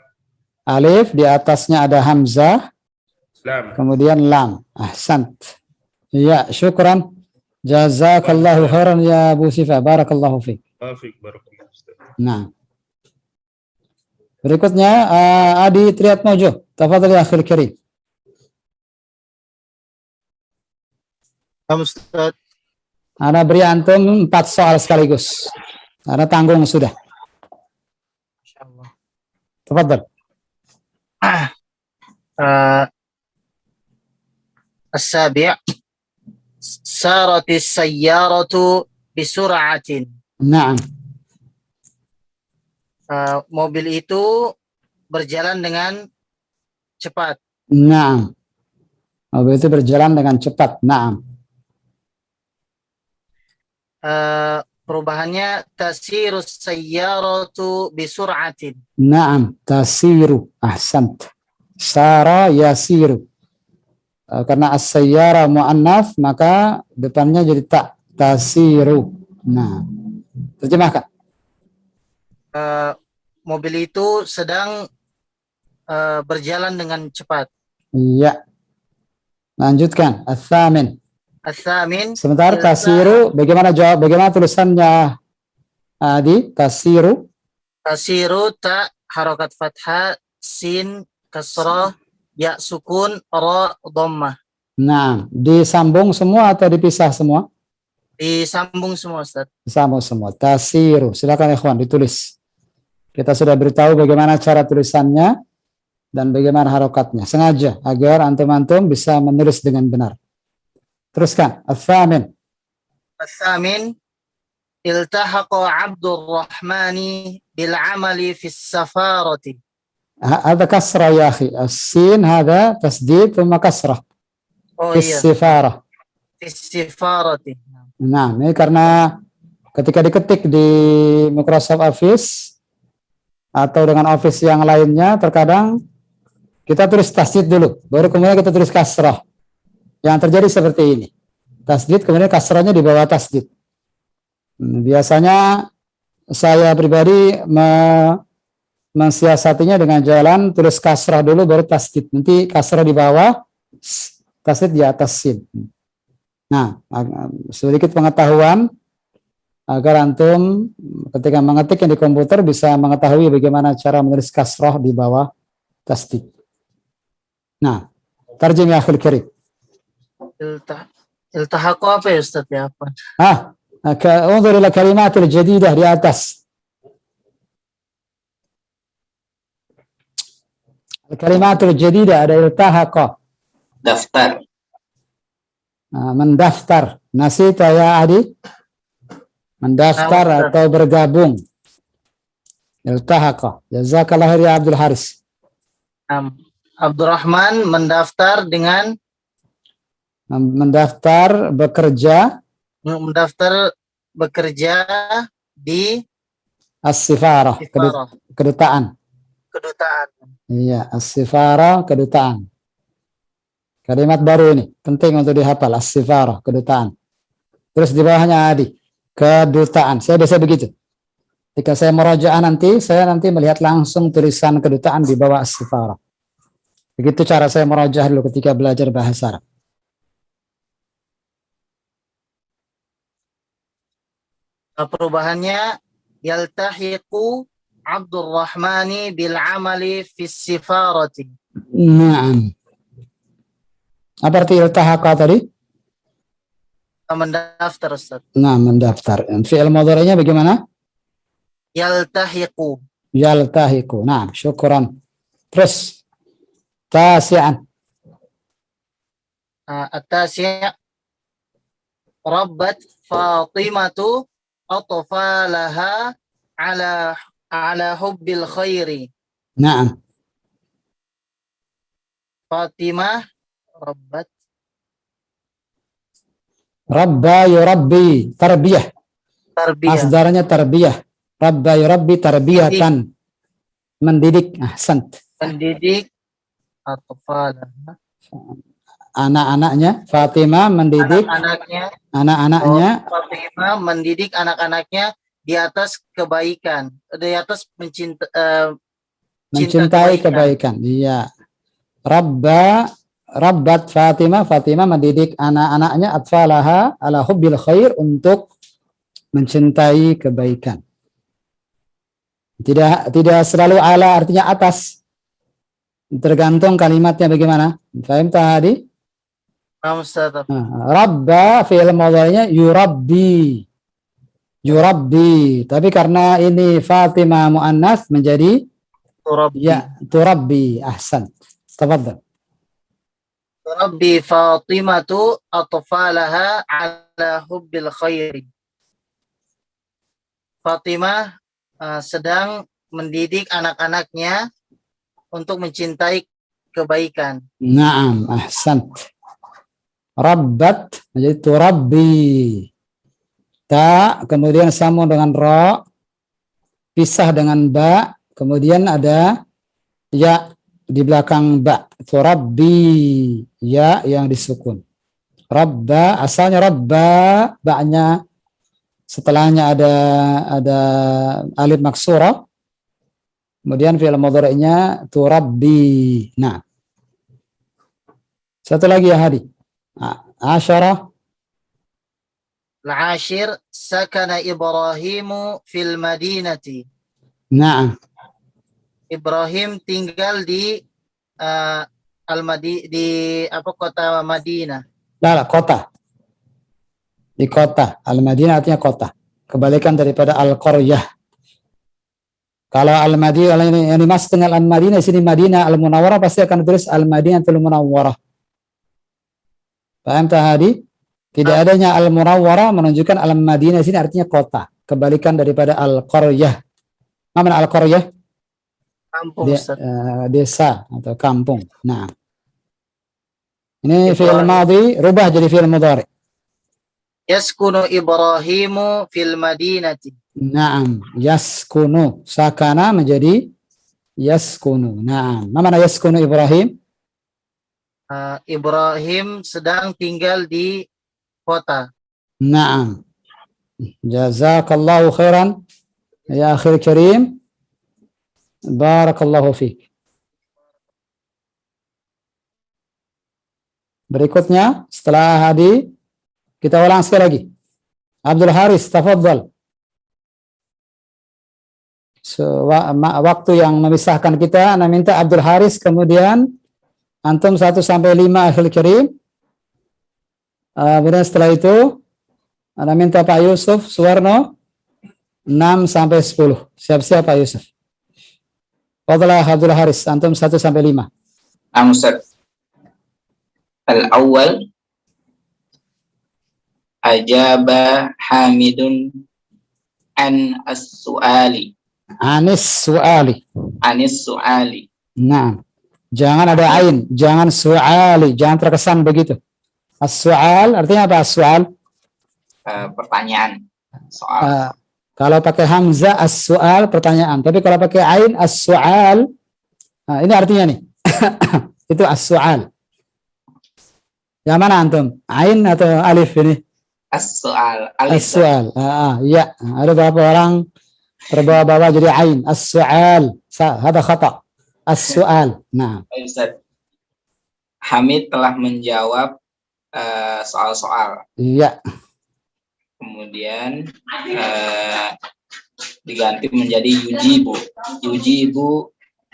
Alif di atasnya ada hamzah, lam. kemudian lam. Ahsant. Ya, syukran. Jazakallahu khairan ya Abu Sifa. Barakallahu fiik. Wafik barakallahu. Nah. Berikutnya Adi Triatmojo. Tafadhal ya akhil karim. Ustaz. Ana beri antum 4 soal sekaligus. Ana tanggung sudah. Insyaallah. Tafadhal. السابع سارت السيارة بسرعة. Naam. Mobil itu berjalan dengan cepat. Naam. Mobil itu berjalan dengan cepat. Naam. Perubahannya tasirus sayyaratu bisur'atin. Naam. Tasiru. Ahsant. Sara yasiru. Karena as-sayyara mu'annaf, maka depannya jadi tak. Tasiru. Nah. Terjemahkan. Mobil itu sedang berjalan dengan cepat. Iya. Lanjutkan. Ats-tsamin. As-samin Sebentar, tasiru. Bagaimana jawab? Bagaimana tulisannya? Adi, tasiru. tasiru ta harokat fathah, sin kasrah, ya sukun, ra dhammah. Nah, disambung semua atau dipisah semua? Disambung semua, Ustaz. Disambung semua. Tasiru. Silakan ikhwan ditulis. Kita sudah beritahu bagaimana cara tulisannya dan bagaimana harokatnya. Sengaja agar antum-antum bisa menulis dengan benar. Teruskan. Ats-tsamin. As-samin iltahaqa Abdurrahmani bil amali fis safarati. هذا كسرة يا أخي. السين هذا تسديد ثم كسرة Oh في iya, السفارة. fis safarati. Nah, ini karena ketika diketik di Microsoft Office atau dengan Office yang lainnya, terkadang kita tulis tasdid dulu, baru kemudian kita tulis kasrah. Yang terjadi seperti ini. Tasdid, kemudian kasrahnya di bawah tasdid. Biasanya saya pribadi mensiasatinya dengan jalan tulis kasrah dulu, baru tasdid. Nanti kasrah di bawah, tasdid di atas sin. Nah, sedikit pengetahuan agar antum ketika mengetik di komputer bisa mengetahui bagaimana cara menulis kasrah di bawah tasdid. Nah, tarjim ya akhil karim. Iltahaqa apa ya, Ustaz? Ya, apa? انظر إلى كلمات الجديدة di atas. الكلمات الجديدة ada iltahaqa. Daftar. Mendaftar. Nasita ya Adi? Mendaftar atau bergabung. Iltahaqa. Jazakallah khair ya Abdul Haris. Abdurrahman mendaftar dengan Mendaftar bekerja di Sifarah. as-sifarah, kedutaan. Kedutaan. Iya, as-sifarah, kedutaan. Kalimat baru ini penting untuk dihafal, as-sifarah, kedutaan. Terus di bawahnya Adi, kedutaan. Saya biasa begitu. Ketika saya merajaah nanti, saya nanti melihat langsung tulisan kedutaan di bawah as-sifarah. Begitu cara saya merajaah dulu ketika belajar bahasa Arab. Perubahannya yaltahiqu Abdurrahmani bil amali fis sifarati. Naam. Apa arti iltahaqa tadi? Mendaftar, Ustaz. Nah, mendaftar. Fi'il mudhari'nya bagaimana? Yaltahiqu. Yaltahiqu. Naam, syukran. Terus tasi'an. At-tasi' Rabbat Fatimatu atfalaha ala hubbil khairi. Naam. Fatimah Rabbat Rabba yurabbi, tarbiyah. tarbiyah. Masdarnya tarbiyah. Rabba yurabbi tarbiyatan. Mendidik. Ahsant. Mendidik atfalaha. Anak-anaknya. Fatimah mendidik anak-anaknya. Fatimah mendidik anak-anaknya di atas kebaikan, di atas Mencintai kebaikan. Iya. Rabbat Fatimah mendidik anak-anaknya atfalaha ala hubbil khair, untuk mencintai kebaikan. Tidak selalu ala artinya atas. Tergantung kalimatnya bagaimana. Faham tadi? Rabba fi'il mudhari'nya yurabbi. Tapi karena ini Fatimah muannas menjadi turabbi. Ahsan. Tafadhal. Turabbi Fatimatu atfalaha ala hubbil khairi. Fatimah sedang mendidik anak-anaknya untuk mencintai kebaikan. Naam, ahsant. Rabbat jadi turabbi. Ta kemudian sambung dengan ra, pisah dengan ba, kemudian ada ya di belakang ba. Turabbi, ya yang disukun. Rabba asalnya rabba, ba-nya setelahnya ada alif maksurah. Kemudian fi'il mudhari'nya turabbi. Nah. Satu lagi ya Hadi. Asyarah. Al-ashir sakana Ibrahimu fil madinati. Nah. Ibrahim tinggal di kota Madinah. Lah, kota. Di kota. Al-Madinah artinya kota. Kebalikan daripada Al-Qaryah. Kalau Al-Madinah yang dimaksud dengan Al-Madinah di sini Madinah Al-Munawwarah pasti akan tulis Al-Madinatul Munawwarah. Paham tak Hadi? Tidak adanya Al-Munawwarah menunjukkan Al-Madinah di sini artinya kota. Kebalikan daripada Al-Qaryah. Apa makna Al-Qaryah? Kampung, Ustaz. Desa atau kampung. Nah. Ini fi'il madhi rubah jadi fi'il mudhari. Yaskunu Ibrahimu fil madinati. Naam, yaskunu. Sakana menjadi yaskunu. Naam. Apa makna yaskunu Ibrahim? Ibrahim sedang tinggal di kota. Naam. Jazakallahu khairan ya akhil karim. Barakallahu fiik. Berikutnya setelah Hadi kita ulang sekali lagi. Abdul Haris, tafadhal. Waktu yang memisahkan kita, Anda minta Abdul Haris, kemudian antum 1 sampai 5 akhil karim. Kemudian setelah itu Anda minta Pak Yusuf Suwarno 6 sampai 10. Siap-siap Pak Yusuf. Fadlah Abdul Haris, antum 1 sampai 5. Ustaz. Al-awwal ajaba Hamidun an as-su'ali. Anis su'ali. Anis su'ali. Nah, jangan ada ain, jangan su'ali, jangan terkesan begitu. As-su'al artinya apa as-su'al? Pertanyaan soal. Kalau pakai hamzah as-su'al pertanyaan, tapi kalau pakai ain as-su'al ini artinya nih. Itu as-su'al. Yang mana antum? Ain atau alif ini? As-su'al. As-su'al. Ya, ada beberapa orang terbawa-bawa jadi ain. As-su'al. Ada khata. As-su'al. Nah. Ustaz. Hamid telah menjawab soal-soal. Iya. Kemudian diganti menjadi yujibu.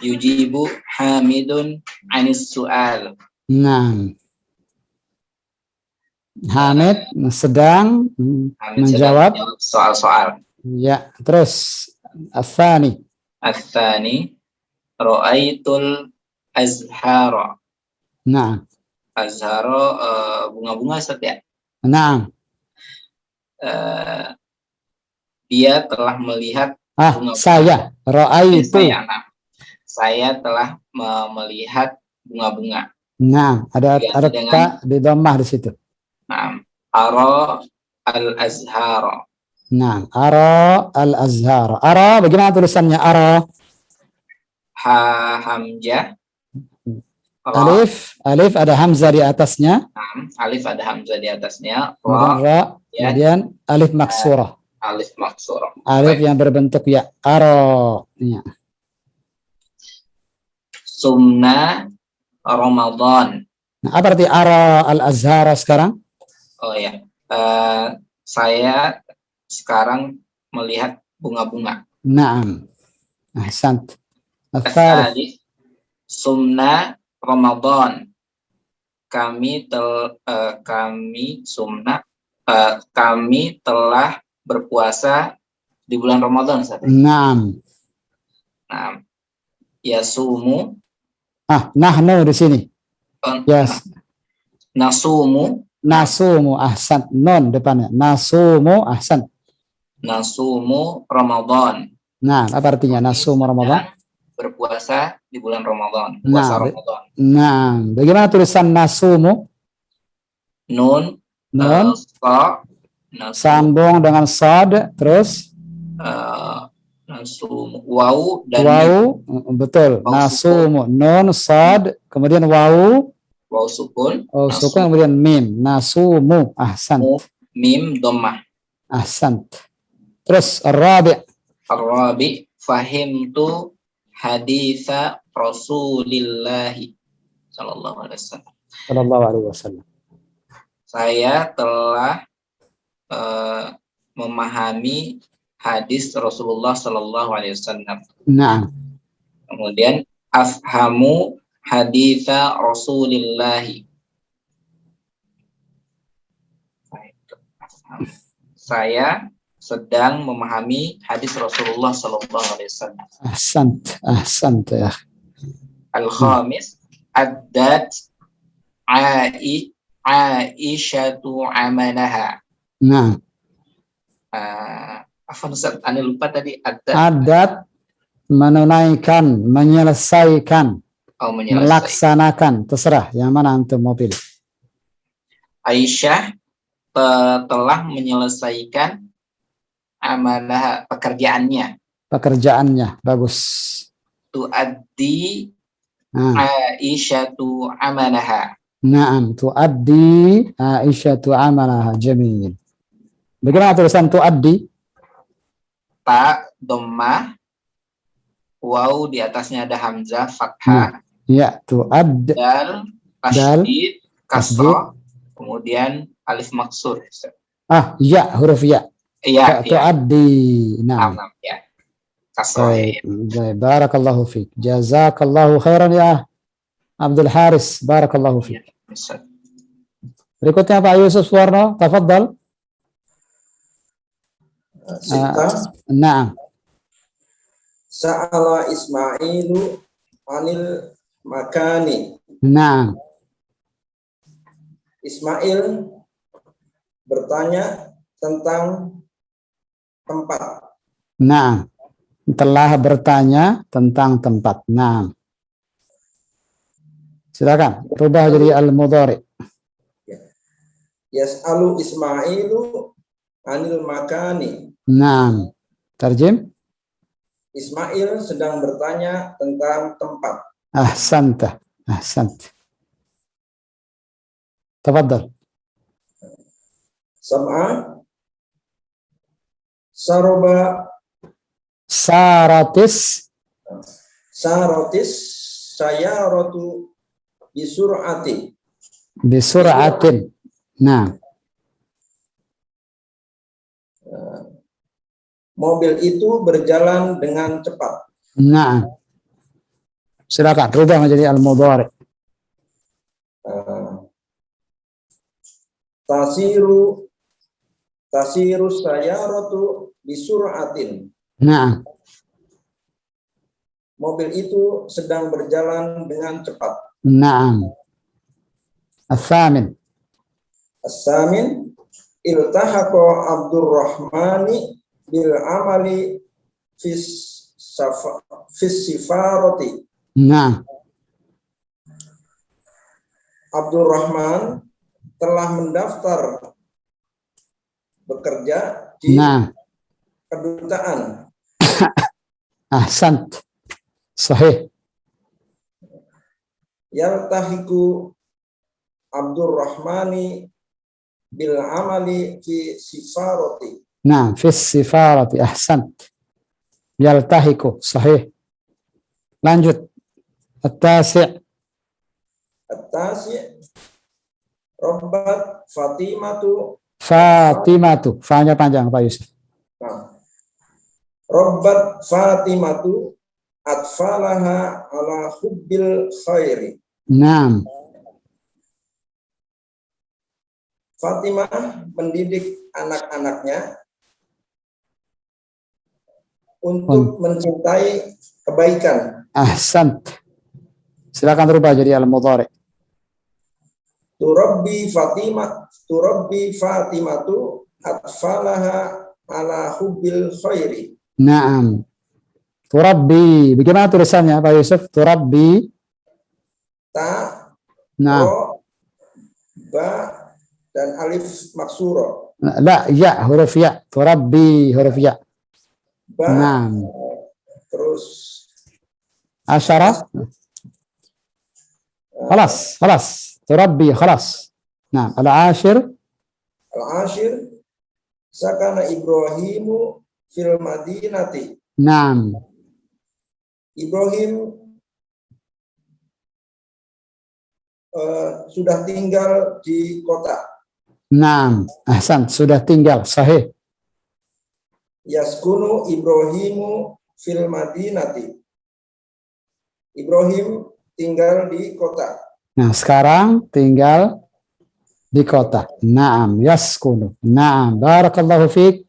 Yujibu Hamidun anis su'al. Nah. Hamid sedang menjawab soal-soal. Ya, terus As-Tsani. As-Tsani ra'aitul azhara. Nah. Azhara bunga-bunga Ustaz ya? Nah. Dia telah melihat saya ra'aitu. Saya telah melihat bunga-bunga. Nah, ada ta di dhammah di situ. Nah, ara al-azhara. Nah, ara al-azhara. Ara bagaimana tulisannya ara? Hamzah. Alif ada hamzah di atasnya. Alif ada hamzah di atasnya. Ra, kemudian alif maksurah. Alif maksurah. Alif yang berbentuk ya. Ara. Ya. Sumna Ramadan. Nah, apa arti ara al-azhara sekarang? Oh ya, saya sekarang melihat bunga-bunga. Naam. Ahsant. Al-thalith sumna Ramadan. Kami telah berpuasa di bulan Ramadan. Naam. Nah, yasumu. Nahnu di sini. Yes. Nasumu ahsan. Non depannya. Nasumu ahsan. Nasumu Ramadan. Nah, apa artinya nasum Ramadan? Berpuasa di bulan Ramadan. Nah, Puasa Ramadan. Nah, bagaimana tulisan nasumu? Nun, Nun, sa, nasu, sambung dengan sad, terus nasu, waw, dan mim. waw, betul. Waw Nasumu, nun, sad, kemudian waw, Waw sukun, oh, nasu, sukun, kemudian mim. Nasumu, ahsant, mim, dhammah. ahsant. Terus rabi', Ar-rabi, fahimtu haditha Rasulillahi sallallahu alaihi wasallam. sallallahu alaihi wasallam. Saya telah memahami hadis Rasulullah sallallahu alaihi wasallam. Nah, Kemudian afhamu haditha Rasulillahi. Saya sedang memahami hadis Rasulullah sallallahu alaihi wasallam. ahsant, ahsant ya. Al-khamis, addat Aisyatu amanaha. Nah, Apa Ustaz? Anda lupa tadi addat. adat menunaikan, menyelesaikan, Oh, menyelesaikan. melaksanakan, terserah yang mana antum mau pilih. Aisyah telah menyelesaikan amanah pekerjaannya. Pekerjaannya bagus. Tuaddi Nah, Aisyatu amanaha. na'am, tuaddi Aisyatu amalaha, jamil. Bagaimana tulisan tuaddi? Ta dhammah, waw di atasnya ada hamzah fathah, Ya, tuadd, dal tasydid kasrah, kemudian alif maksur. ya, huruf ya. Iya, iya. Tuaddi. Nah, Tamam, ya. Kasrah. baik, baik. Barakallahu fiik. Jazakallahu khairan ya Abdul Haris. Barakallahu fiik. Ustaz. Berikutnya Pak Yusuf Suwarno, tafadhal. Nah, Sa'ala Ismailu anil makani. nah, Ismail bertanya tentang tempat. nah. Telah bertanya tentang tempat. Nah. Silakan, rubah jadi al-mudhari. Yas'alu Ismailu anil makani. Nah. Tarjim. Ismail sedang bertanya tentang tempat. Ahsanta, ahsant. Tafadhal. Sam'a saroba Saratis sarotis sayaratu bisur'ati. bisur'atin. Nah, Mobil itu berjalan dengan cepat. nah. Silakan, rubah menjadi al-mudhari. Tasiru sayaratu bisur'atin. Nah, Mobil itu sedang berjalan dengan cepat. nah. As-samin. As-samin iltahaqa Abdurrahmani bil amali fis sifarati. Nah, Abdurrahman telah mendaftar bekerja di nah. kedutaan. Ahsant. Sahih. Yaltahiku Abdurrahmani bil amali fi sifarati. Nah, fis sifarati. Ahsant. Yaltahiku. Sahih. Lanjut. At-tasi'. At-tasi' Rabbat Fatimatu. Fatimatu. Fa-nya panjang Pak Yusuf. Nah, Rabbat Fatimatu atfalaha ala hubbil khairi. Nah, Fatimah mendidik anak-anaknya untuk mencintai kebaikan. ahsant. Silakan rubah jadi al-mudhari. Turabbi Fatimatu atfalaha ala hubbil khairi. Naam. Turabbi. Bagaimana tulisannya Pak Yusuf? Turabbi. Ta, Nah, ro, ba, dan alif maksuro. la, ya, huruf ya. Turabbi, huruf ya. Ba, Nah, terus asyara. خلاص خلاص تربي خلاص. نعم العاشر. al-ashir, sakana Ibrahimu fil madinati. نعم Ibrahim sudah tinggal di kota. نعم أحسنت sudah tinggal صحيح. Yaskunu Ibrahimu fil madinati. Ibrahim tinggal di kota. Nah sekarang tinggal di kota. Naam yaskunu. Naam barakallahu fiik.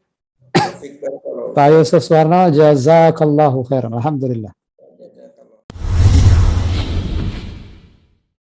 Pak Yusuf Suwarno jazakallahu khairan. Alhamdulillah.